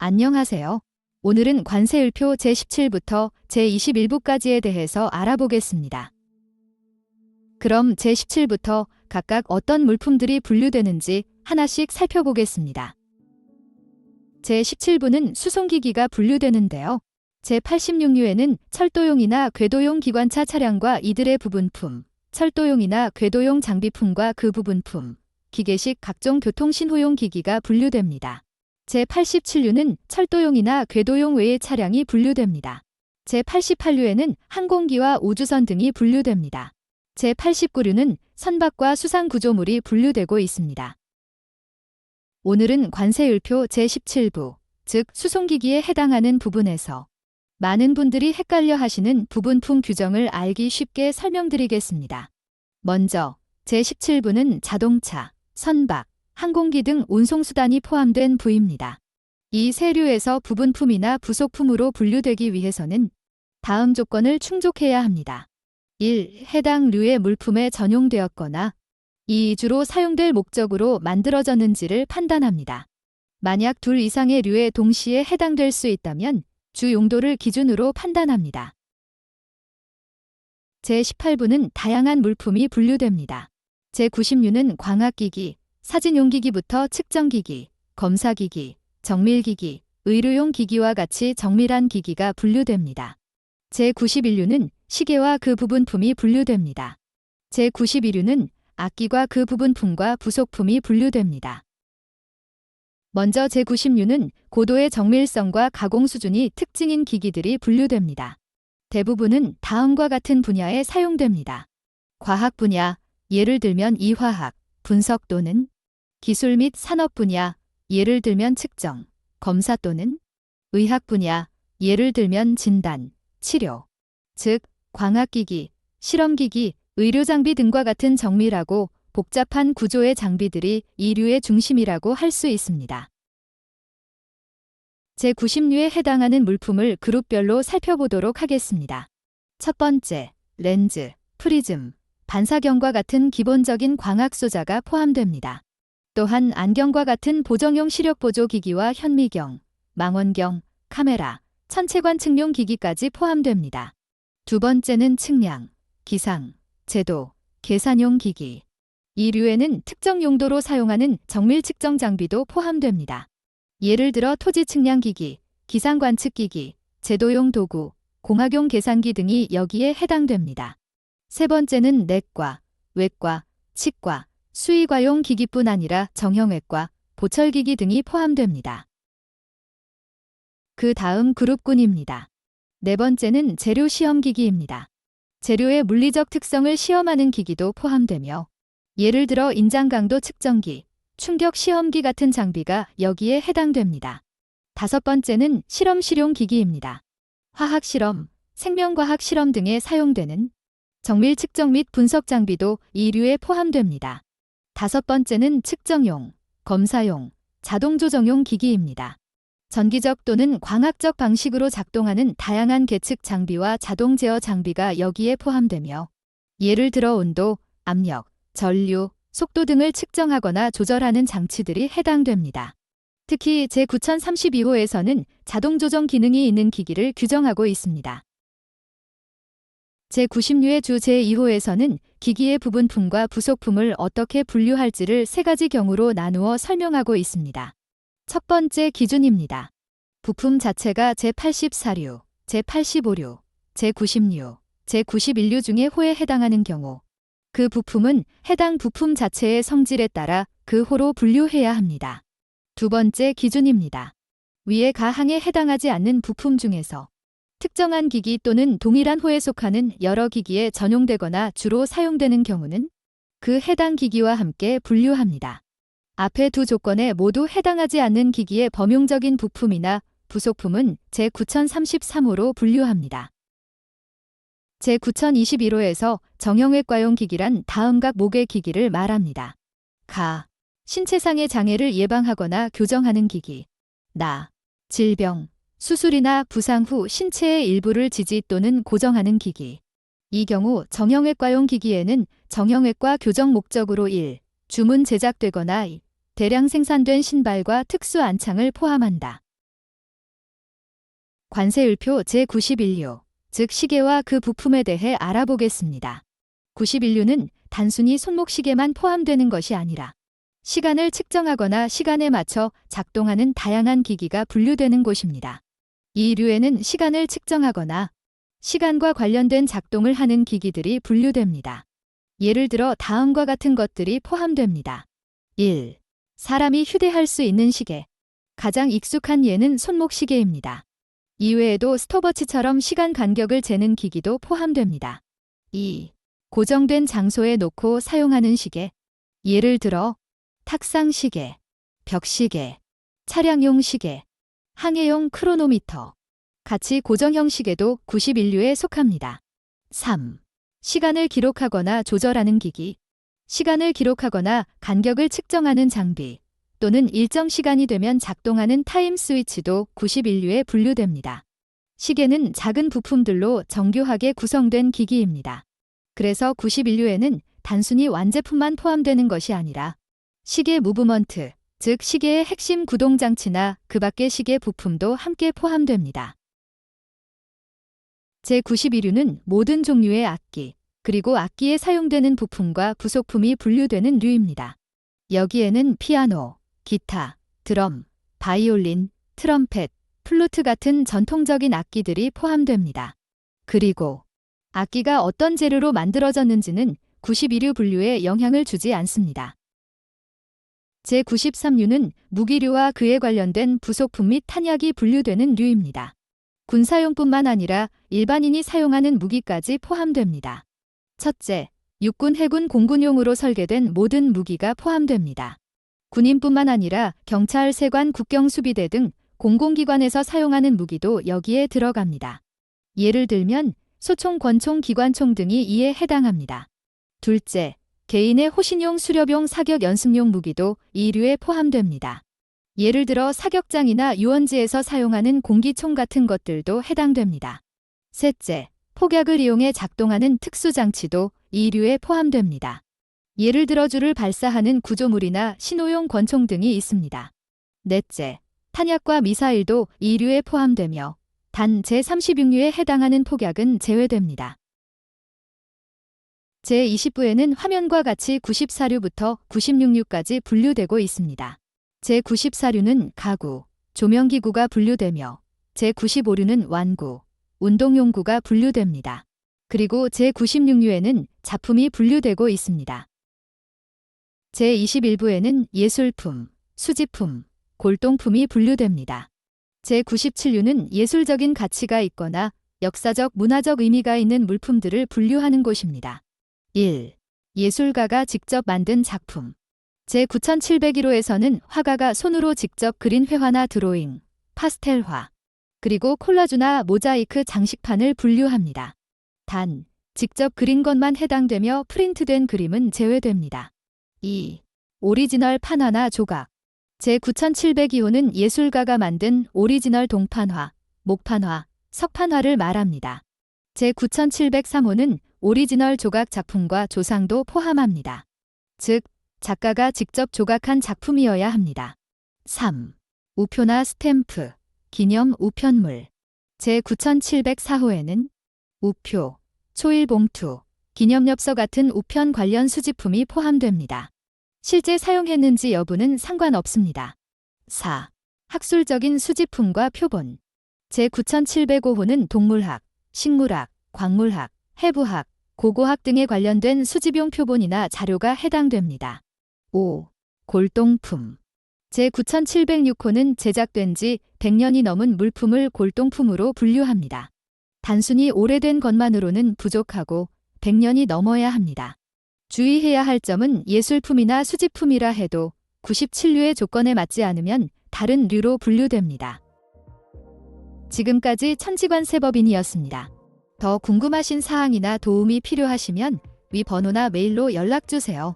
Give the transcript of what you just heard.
안녕하세요. 오늘은 관세율표 제17부터 제21부까지에 대해서 알아보겠습니다. 그럼 제17부터 각각 어떤 물품들이 분류되는지 하나씩 살펴보겠습니다. 제17부는 수송기기가 분류되는데요. 제86유에는 철도용이나 궤도용 기관차 차량과 이들의 부분품, 철도용이나 궤도용 장비품과 그 부분품, 기계식 각종 교통신호용 기기가 분류됩니다. 제87유는 철도용이나 궤도용 외의 차량이 분류됩니다. 제88유에는 항공기와 우주선 등이 분류됩니다. 제89유는 선박과 수상 구조물이 분류되고 있습니다. 오늘은 관세율표 제17부, 즉 수송기기에 해당하는 부분에서 많은 분들이 헷갈려 하시는 부분품 규정을 알기 쉽게 설명드리겠습니다. 먼저 제17부는 자동차, 선박, 항공기 등 운송수단이 포함된 부입니다. 이 세류에서 부분품이나 부속품으로 분류되기 위해서는 다음 조건을 충족해야 합니다. 1. 해당 류의 물품에 전용되었거나 2. 주로 사용될 목적으로 만들어졌는지를 판단합니다. 만약 둘 이상의 류에 동시에 해당될 수 있다면 주 용도를 기준으로 판단합니다. 제18부는 다양한 물품이 분류됩니다. 제90유는 광학기기, 사진용기기부터 측정기기, 검사기기, 정밀기기, 의료용 기기와 같이 정밀한 기기가 분류됩니다. 제91유는 시계와 그 부분품이 분류됩니다. 제92유는 악기과 그 부분품과 부속품이 분류됩니다. 먼저 제90유는 고도의 정밀성과 가공 수준이 특징인 기기들이 분류됩니다. 대부분은 다음과 같은 분야에 사용됩니다. 과학 분야, 예를 들면 이화학, 분석 또는 기술 및 산업 분야, 예를 들면 측정, 검사 또는 의학 분야, 예를 들면 진단, 치료, 즉 광학기기, 실험기기, 의료장비 등과 같은 정밀하고 복잡한 구조의 장비들이 이 류의 중심이라고 할 수 있습니다. 제90류에 해당하는 물품을 그룹별로 살펴보도록 하겠습니다. 첫 번째, 렌즈, 프리즘, 반사경과 같은 기본적인 광학 소자가 포함됩니다. 또한 안경과 같은 보정용 시력보조 기기와 현미경, 망원경, 카메라, 천체관 측용 기기까지 포함됩니다. 두 번째는 측량, 기상, 제도, 계산용 기기. 이 류에는 특정 용도로 사용하는 정밀 측정 장비도 포함됩니다. 예를 들어 토지 측량 기기, 기상 관측 기기, 제도용 도구, 공학용 계산기 등이 여기에 해당됩니다. 세 번째는 내과, 외과, 치과, 수의과용 기기뿐 아니라 정형외과, 보철기기 등이 포함됩니다. 그 다음 그룹군입니다. 네 번째는 재료 시험기기입니다. 재료의 물리적 특성을 시험하는 기기도 포함되며 예를 들어 인장 강도 측정기, 충격 시험기 같은 장비가 여기에 해당됩니다. 다섯 번째는 실험 실용 기기입니다. 화학 실험, 생명과학 실험 등에 사용되는 정밀 측정 및 분석 장비도 이 류에 포함됩니다. 다섯 번째는 측정용, 검사용, 자동 조정용 기기입니다. 전기적 또는 광학적 방식으로 작동하는 다양한 계측 장비와 자동 제어 장비가 여기에 포함되며 예를 들어 온도, 압력, 전류, 속도 등을 측정하거나 조절하는 장치들이 해당됩니다. 특히 제9032호에서는 자동 조정 기능이 있는 기기를 규정하고 있습니다. 제90유의 주 제2호에서는 기기의 부분품과 부속품을 어떻게 분류할지를 세 가지 경우로 나누어 설명하고 있습니다. 첫 번째 기준입니다. 부품 자체가 제84류, 제85류, 제90류, 제91류 중에 호에 해당하는 경우 그 부품은 해당 부품 자체의 성질에 따라 그 호로 분류해야 합니다. 두 번째 기준입니다. 위의 가항에 해당하지 않는 부품 중에서 특정한 기기 또는 동일한 호에 속하는 여러 기기에 전용되거나 주로 사용되는 경우는 그 해당 기기와 함께 분류합니다. 앞의 두 조건에 모두 해당하지 않는 기기의 범용적인 부품이나 부속품은 제9033호로 분류합니다. 제9021호에서 정형외과용 기기란 다음 각 목의 기기를 말합니다. 가, 신체상의 장애를 예방하거나 교정하는 기기. 나, 질병, 수술이나 부상 후 신체의 일부를 지지 또는 고정하는 기기. 이 경우 정형외과용 기기에는 정형외과 교정 목적으로 1. 주문 제작되거나 2. 대량 생산된 신발과 특수 안창을 포함한다. 관세을표 제91류, 즉 시계와 그 부품에 대해 알아보겠습니다. 91류는 단순히 손목시계만 포함되는 것이 아니라 시간을 측정하거나 시간에 맞춰 작동하는 다양한 기기가 분류되는 곳입니다. 이 류에는 시간을 측정하거나 시간과 관련된 작동을 하는 기기들이 분류됩니다. 예를 들어 다음과 같은 것들이 포함됩니다. 1. 사람이 휴대할 수 있는 시계. 가장 익숙한 예는 손목시계입니다. 이외에도 스톱워치처럼 시간 간격을 재는 기기도 포함됩니다. 2. 고정된 장소에 놓고 사용하는 시계. 예를 들어 탁상시계, 벽시계, 차량용 시계, 항해용 크로노미터, 같이 고정형 시계도 91류에 속합니다. 3. 시간을 기록하거나 조절하는 기기. 시간을 기록하거나 간격을 측정하는 장비 또는 일정 시간이 되면 작동하는 타임 스위치도 91류에 분류됩니다. 시계는 작은 부품들로 정교하게 구성된 기기입니다. 그래서 91류에는 단순히 완제품만 포함되는 것이 아니라 시계 무브먼트, 즉 시계의 핵심 구동장치나 그 밖의 시계 부품도 함께 포함됩니다. 제91류는 모든 종류의 악기, 그리고 악기에 사용되는 부품과 부속품이 분류되는 류입니다. 여기에는 피아노, 기타, 드럼, 바이올린, 트럼펫, 플루트 같은 전통적인 악기들이 포함됩니다. 그리고 악기가 어떤 재료로 만들어졌는지는 91류 분류에 영향을 주지 않습니다. 제93류는 무기류와 그에 관련된 부속품 및 탄약이 분류되는 류입니다. 군사용뿐만 아니라 일반인이 사용하는 무기까지 포함됩니다. 첫째, 육군, 해군, 공군용으로 설계된 모든 무기가 포함됩니다. 군인뿐만 아니라 경찰, 세관, 국경수비대 등 공공기관에서 사용하는 무기도 여기에 들어갑니다. 예를 들면 소총, 권총, 기관총 등이 이에 해당합니다. 둘째, 개인의 호신용, 수렵용, 사격, 연습용 무기도 이 류에 포함됩니다. 예를 들어 사격장이나 유원지에서 사용하는 공기총 같은 것들도 해당됩니다. 셋째, 폭약을 이용해 작동하는 특수장치도 이 류에 포함됩니다. 예를 들어 줄을 발사하는 구조물이나 신호용 권총 등이 있습니다. 넷째, 탄약과 미사일도 이 류에 포함되며 단 제36류에 해당하는 폭약은 제외됩니다. 제20부에는 화면과 같이 94류부터 96류까지 분류되고 있습니다. 제94류는 가구, 조명기구가 분류되며 제95류는 완구, 운동용구가 분류됩니다. 그리고 제96류에는 작품이 분류되고 있습니다. 제21부에는 예술품, 수집품, 골동품이 분류됩니다. 제97류는 예술적인 가치가 있거나 역사적, 문화적 의미가 있는 물품들을 분류하는 곳입니다. 1. 예술가가 직접 만든 작품. 제9701호에서는 화가가 손으로 직접 그린 회화나 드로잉, 파스텔화, 그리고 콜라주나 모자이크 장식판을 분류합니다. 단, 직접 그린 것만 해당되며 프린트된 그림은 제외됩니다. 2. 오리지널 판화나 조각. 제9702호는 예술가가 만든 오리지널 동판화, 목판화, 석판화를 말합니다. 제9703호는 오리지널 조각 작품과 조상도 포함합니다. 즉, 작가가 직접 조각한 작품이어야 합니다. 3. 우표나 스탬프, 기념 우편물. 제9704호에는 우표, 초일봉투, 기념엽서 같은 우편 관련 수집품이 포함됩니다. 실제 사용했는지 여부는 상관없습니다. 4. 학술적인 수집품과 표본. 제9705호는 동물학, 식물학, 광물학, 해부학, 고고학 등에 관련된 수집용 표본이나 자료가 해당됩니다. 5. 골동품. 제9706호는 제작된 지 100년이 넘은 물품을 골동품으로 분류합니다. 단순히 오래된 것만으로는 부족하고 100년이 넘어야 합니다. 주의해야 할 점은 예술품이나 수집품이라 해도 97류의 조건에 맞지 않으면 다른 류로 분류됩니다. 지금까지 천지관세법인이었습니다. 더 궁금하신 사항이나 도움이 필요하시면 위 번호나 메일로 연락주세요.